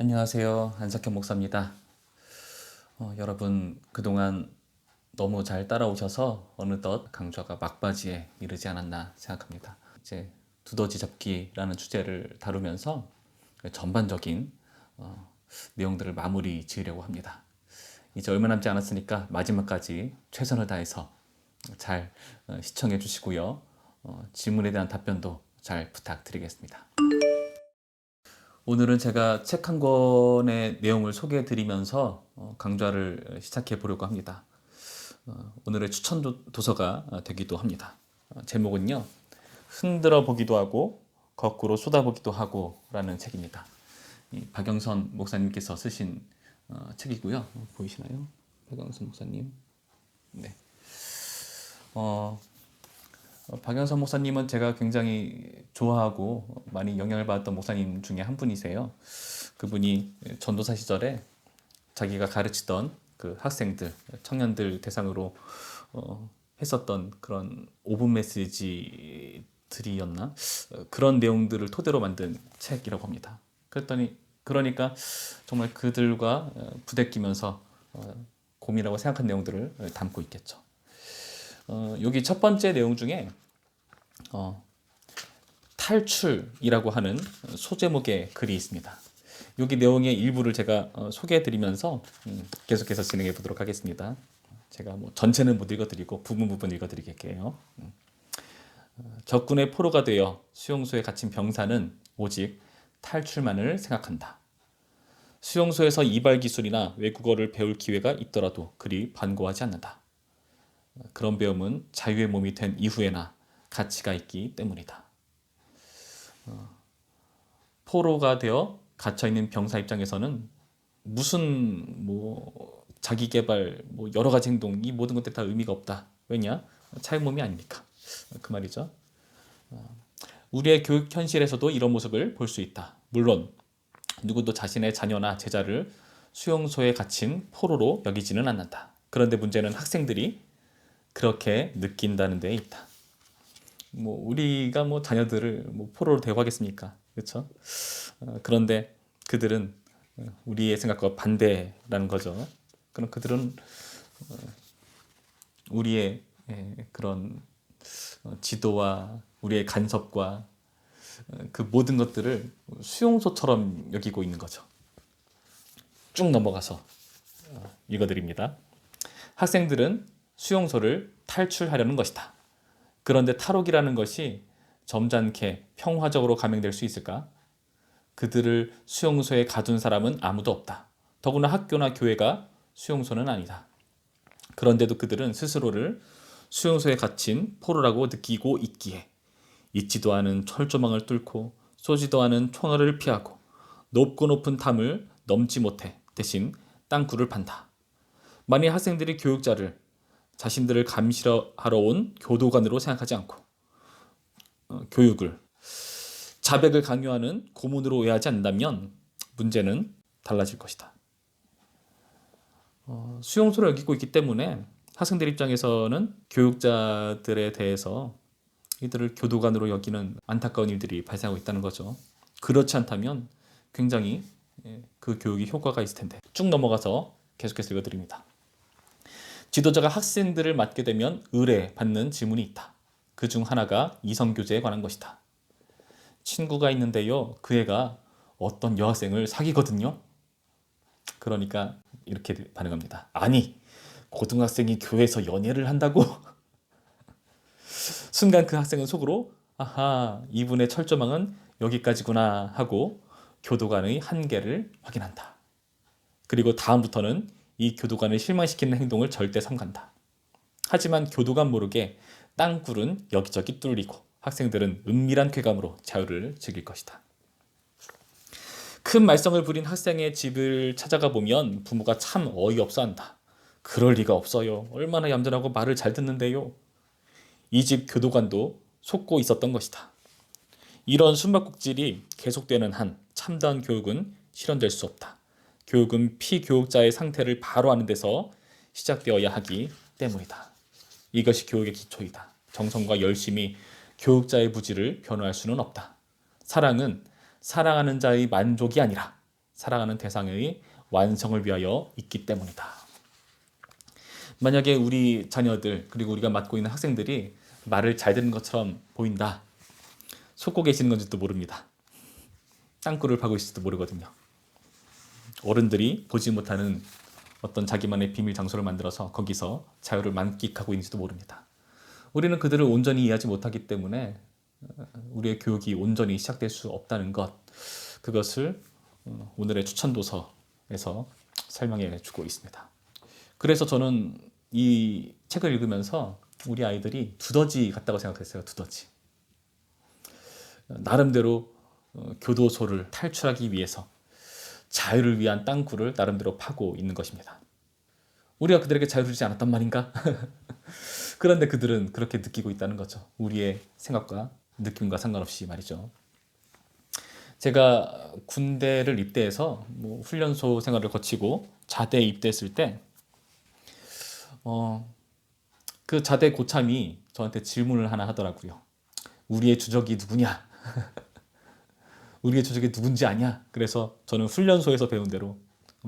안녕하세요. 안석현 목사입니다. 여러분 그동안 너무 잘 따라오셔서 어느덧 강좌가 막바지에 이르지 않았나 생각합니다. 이제 두더지 잡기라는 주제를 다루면서 전반적인 내용들을 마무리 지으려고 합니다. 이제 얼마 남지 않았으니까 마지막까지 최선을 다해서 잘 시청해 주시고요. 질문에 대한 답변도 잘 부탁드리겠습니다. 오늘은 제가 책 한 권의 내용을 소개해 드리면서 강좌를 시작해 보려고 합니다. 오늘의 추천 도서가 되기도 합니다. 제목은요, 흔들어 보기도 하고 거꾸로 쏟아보기도 하고 라는 책입니다. 박영선 목사님께서 쓰신 책이고요. 보이시나요? 박영선 목사님. 네. 박영선 목사님은 제가 굉장히 좋아하고 많이 영향을 받았던 목사님 중에 한 분이세요. 그분이 전도사 시절에 자기가 가르치던 그 학생들, 청년들 대상으로 했었던 그런 5분 메시지들이었나? 그런 내용들을 토대로 만든 책이라고 합니다. 그러니까 정말 그들과 부대끼면서 고민하고 생각한 내용들을 담고 있겠죠. 여기 첫 번째 내용 중에 탈출이라고 하는 소제목의 글이 있습니다. 여기 내용의 일부를 제가 소개해드리면서 계속해서 진행해 보도록 하겠습니다. 제가 뭐 전체는 못 읽어드리고 부분 읽어드릴게요. 적군의 포로가 되어 수용소에 갇힌 병사는 오직 탈출만을 생각한다. 수용소에서 이발 기술이나 외국어를 배울 기회가 있더라도 그리 반가워하지 않는다. 그런 배움은 자유의 몸이 된 이후에나 가치가 있기 때문이다. 포로가 되어 갇혀있는 병사 입장에서는 무슨 자기 개발 여러 가지 행동 이 모든 것들이 다 의미가 없다. 왜냐? 자유 몸이 아니니까. 그 말이죠. 우리의 교육 현실에서도 이런 모습을 볼 수 있다. 물론 누구도 자신의 자녀나 제자를 수용소에 갇힌 포로로 여기지는 않는다. 그런데 문제는 학생들이 그렇게 느낀다는 데에 있다. 우리가 자녀들을 포로로 대우하겠습니까? 그렇죠? 그런데 그들은 우리의 생각과 반대라는 거죠. 그럼 그들은 우리의 그런 지도와 우리의 간섭과 그 모든 것들을 수용소처럼 여기고 있는 거죠. 쭉 넘어가서 읽어드립니다. 학생들은 수용소를 탈출하려는 것이다. 그런데 탈옥이라는 것이 점잖게 평화적으로 감행될 수 있을까? 그들을 수용소에 가둔 사람은 아무도 없다. 더구나 학교나 교회가 수용소는 아니다. 그런데도 그들은 스스로를 수용소에 갇힌 포로라고 느끼고 있기에 잊지도 않은 철조망을 뚫고 쏘지도 않은 총알을 피하고 높고 높은 담을 넘지 못해 대신 땅굴을 판다. 만약 학생들이 교육자를 자신들을 감시하러 온 교도관으로 생각하지 않고 교육을 자백을 강요하는 고문으로 오해하지 않는다면 문제는 달라질 것이다. 수용소를 여기고 있기 때문에 학생들 입장에서는 교육자들에 대해서 이들을 교도관으로 여기는 안타까운 일들이 발생하고 있다는 거죠. 그렇지 않다면 굉장히 그 교육이 효과가 있을 텐데. 쭉 넘어가서 계속해서 읽어드립니다. 지도자가 학생들을 맡게 되면 의뢰받는 질문이 있다. 그 중 하나가 이성교제에 관한 것이다. 친구가 있는데요. 그 애가 어떤 여학생을 사귀거든요. 그러니까 이렇게 반응합니다. 아니, 고등학생이 교회에서 연애를 한다고? 순간 그 학생은 속으로 아하, 이분의 철조망은 여기까지구나 하고 교도관의 한계를 확인한다. 그리고 다음부터는 이 교도관을 실망시키는 행동을 절대 삼간다. 하지만 교도관 모르게 땅굴은 여기저기 뚫리고 학생들은 은밀한 쾌감으로 자유를 즐길 것이다. 큰 말썽을 부린 학생의 집을 찾아가 보면 부모가 참 어이없어 한다. 그럴 리가 없어요. 얼마나 얌전하고 말을 잘 듣는데요. 이 집 교도관도 속고 있었던 것이다. 이런 숨바꼭질이 계속되는 한 참다운 교육은 실현될 수 없다. 교육은 피교육자의 상태를 바로 아는 데서 시작되어야 하기 때문이다. 이것이 교육의 기초이다. 정성과 열심이 교육자의 부지를 변호할 수는 없다. 사랑은 사랑하는 자의 만족이 아니라 살아가는 대상의 완성을 위하여 있기 때문이다. 만약에 우리 자녀들 그리고 우리가 맡고 있는 학생들이 말을 잘 듣는 것처럼 보인다. 속고 계시는 건지도 모릅니다. 땅굴을 파고 있을지도 모르거든요. 어른들이 보지 못하는 어떤 자기만의 비밀 장소를 만들어서 거기서 자유를 만끽하고 있는지도 모릅니다. 우리는 그들을 온전히 이해하지 못하기 때문에 우리의 교육이 온전히 시작될 수 없다는 것, 그것을 오늘의 추천도서에서 설명해 주고 있습니다. 그래서 저는 이 책을 읽으면서 우리 아이들이 두더지 같다고 생각했어요. 두더지. 나름대로 교도소를 탈출하기 위해서 자유를 위한 땅굴을 나름대로 파고 있는 것입니다. 우리가 그들에게 자유를 주지 않았단 말인가? 그런데 그들은 그렇게 느끼고 있다는 거죠. 우리의 생각과 느낌과 상관없이 말이죠. 제가 군대를 입대해서 훈련소 생활을 거치고 자대에 입대했을 때 그 자대 고참이 저한테 질문을 하나 하더라고요. 우리의 주적이 누구냐? 우리의 주적이 누군지 아냐? 그래서 저는 훈련소에서 배운 대로,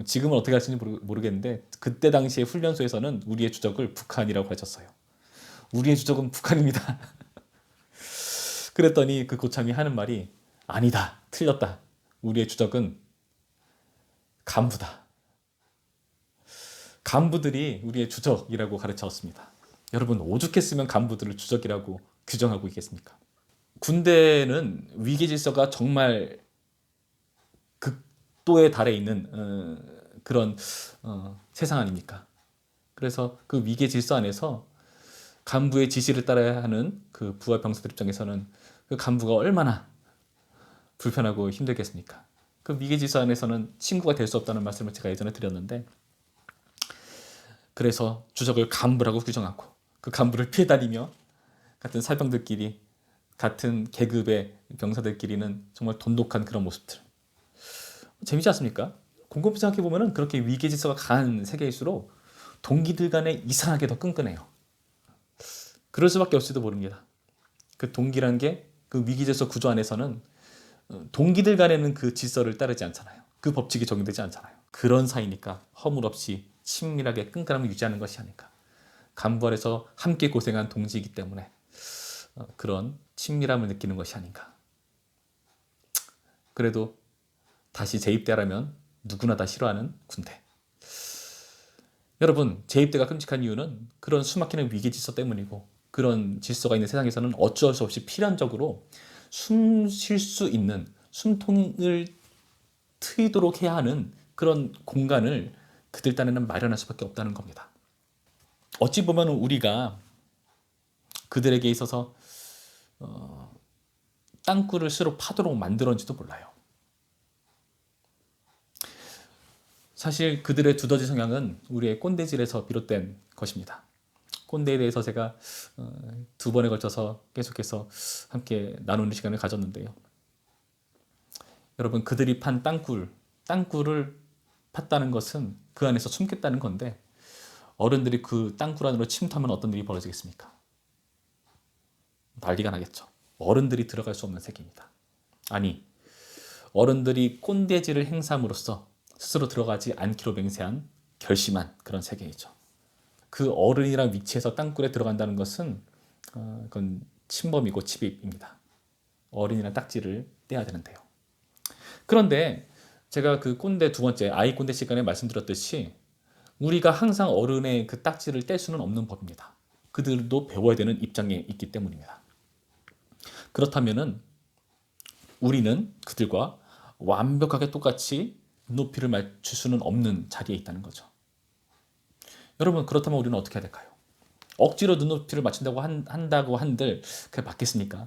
지금은 어떻게 하시는지 모르겠는데 그때 당시에 훈련소에서는 우리의 주적을 북한이라고 하셨어요. 우리의 주적은 북한입니다. 그랬더니 그 고참이 하는 말이 아니다, 틀렸다. 우리의 주적은 간부다. 간부들이 우리의 주적이라고 가르쳤습니다. 여러분, 오죽했으면 간부들을 주적이라고 규정하고 있겠습니까? 군대는 위계 질서가 정말 극도에 달해 있는 그런 세상 아닙니까? 그래서 그 위계 질서 안에서 간부의 지시를 따라야 하는 그 부하 병사들 입장에서는 그 간부가 얼마나 불편하고 힘들겠습니까? 그 위계 질서 안에서는 친구가 될 수 없다는 말씀을 제가 예전에 드렸는데, 그래서 주적을 간부라고 규정하고 그 간부를 피해 다니며 같은 사병들끼리, 같은 계급의 병사들끼리는 정말 돈독한 그런 모습들. 재미지 않습니까? 곰곰이 생각해보면 그렇게 위계 질서가 강한 세계일수록 동기들 간에 이상하게 더 끈끈해요. 그럴 수밖에 없을지도 모릅니다. 그 동기란 게 그 위계 질서 구조 안에서는 동기들 간에는 그 질서를 따르지 않잖아요. 그 법칙이 적용되지 않잖아요. 그런 사이니까 허물없이 친밀하게 끈끈함을 유지하는 것이 아닐까. 간부 아래서 함께 고생한 동지이기 때문에 그런 친밀함을 느끼는 것이 아닌가. 그래도 다시 재입대라면 누구나 다 싫어하는 군대. 여러분, 재입대가 끔찍한 이유는 그런 숨막히는 위계 질서 때문이고, 그런 질서가 있는 세상에서는 어쩔 수 없이 필연적으로 숨 쉴 수 있는, 숨통을 트이도록 해야 하는 그런 공간을 그들 딴에는 마련할 수밖에 없다는 겁니다. 어찌 보면 우리가 그들에게 있어서 땅굴을 스스로 파도록 만들었는지도 몰라요. 사실 그들의 두더지 성향은 우리의 꼰대질에서 비롯된 것입니다. 꼰대에 대해서 제가 2번에 걸쳐서 계속해서 함께 나누는 시간을 가졌는데요. 여러분, 그들이 판 땅굴을 팠다는 것은 그 안에서 숨겠다는 건데, 어른들이 그 땅굴 안으로 침투하면 어떤 일이 벌어지겠습니까? 난리가 나겠죠. 어른들이 들어갈 수 없는 세계입니다. 아니, 어른들이 꼰대질을 행사함으로써 스스로 들어가지 않기로 맹세한, 결심한 그런 세계이죠. 그 어른이란 위치에서 땅굴에 들어간다는 것은 그건 침범이고 침입입니다. 어른이란 딱지를 떼야 되는데요. 그런데 제가 그 꼰대 2번째 아이 꼰대 시간에 말씀드렸듯이 우리가 항상 어른의 그 딱지를 뗄 수는 없는 법입니다. 그들도 배워야 되는 입장에 있기 때문입니다. 그렇다면은 우리는 그들과 완벽하게 똑같이 눈높이를 맞출 수는 없는 자리에 있다는 거죠. 여러분, 그렇다면 우리는 어떻게 해야 될까요? 억지로 눈높이를 맞춘다고 한다고 한들 그게 맞겠습니까?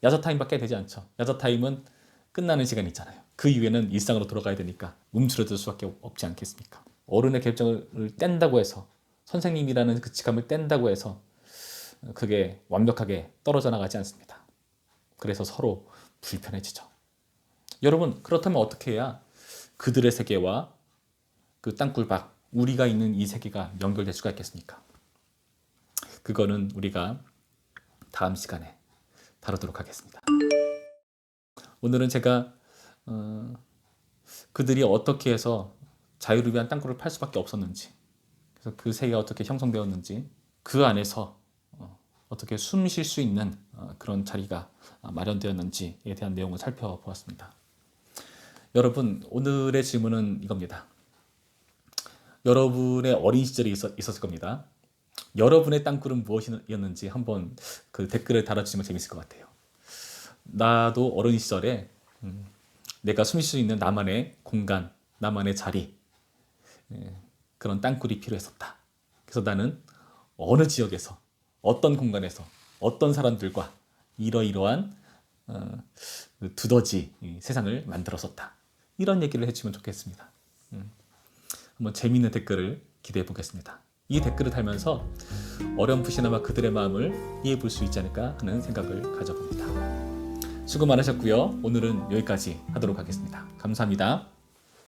야자 타임밖에 되지 않죠. 야자 타임은 끝나는 시간이 있잖아요. 그 이후에는 일상으로 돌아가야 되니까 움츠러들 수밖에 없지 않겠습니까? 어른의 결정을 뗀다고 해서, 선생님이라는 그 직함을 뗀다고 해서 그게 완벽하게 떨어져 나가지 않습니다. 그래서 서로 불편해지죠. 여러분, 그렇다면 어떻게 해야 그들의 세계와 그 땅굴 밖, 우리가 있는 이 세계가 연결될 수가 있겠습니까? 그거는 우리가 다음 시간에 다루도록 하겠습니다. 오늘은 제가 그들이 어떻게 해서 자유를 위한 땅굴을 팔 수밖에 없었는지, 그래서 그 세계가 어떻게 형성되었는지, 그 안에서 어떻게 숨 쉴 수 있는 그런 자리가 마련되었는지에 대한 내용을 살펴보았습니다. 여러분, 오늘의 질문은 이겁니다. 여러분의 어린 시절이 있었을 겁니다. 여러분의 땅굴은 무엇이었는지 한번 그 댓글을 달아주시면 재밌을 것 같아요. 나도 어린 시절에 내가 숨 쉴 수 있는 나만의 공간, 나만의 자리, 그런 땅굴이 필요했었다. 그래서 나는 어느 지역에서, 어떤 공간에서, 어떤 사람들과 이러이러한 두더지 세상을 만들었었다. 이런 얘기를 해주면 좋겠습니다. 한번 재미있는 댓글을 기대해 보겠습니다. 이 댓글을 달면서 어렴풋이나마 그들의 마음을 이해해 볼 수 있지 않을까 하는 생각을 가져봅니다. 수고 많으셨고요. 오늘은 여기까지 하도록 하겠습니다. 감사합니다.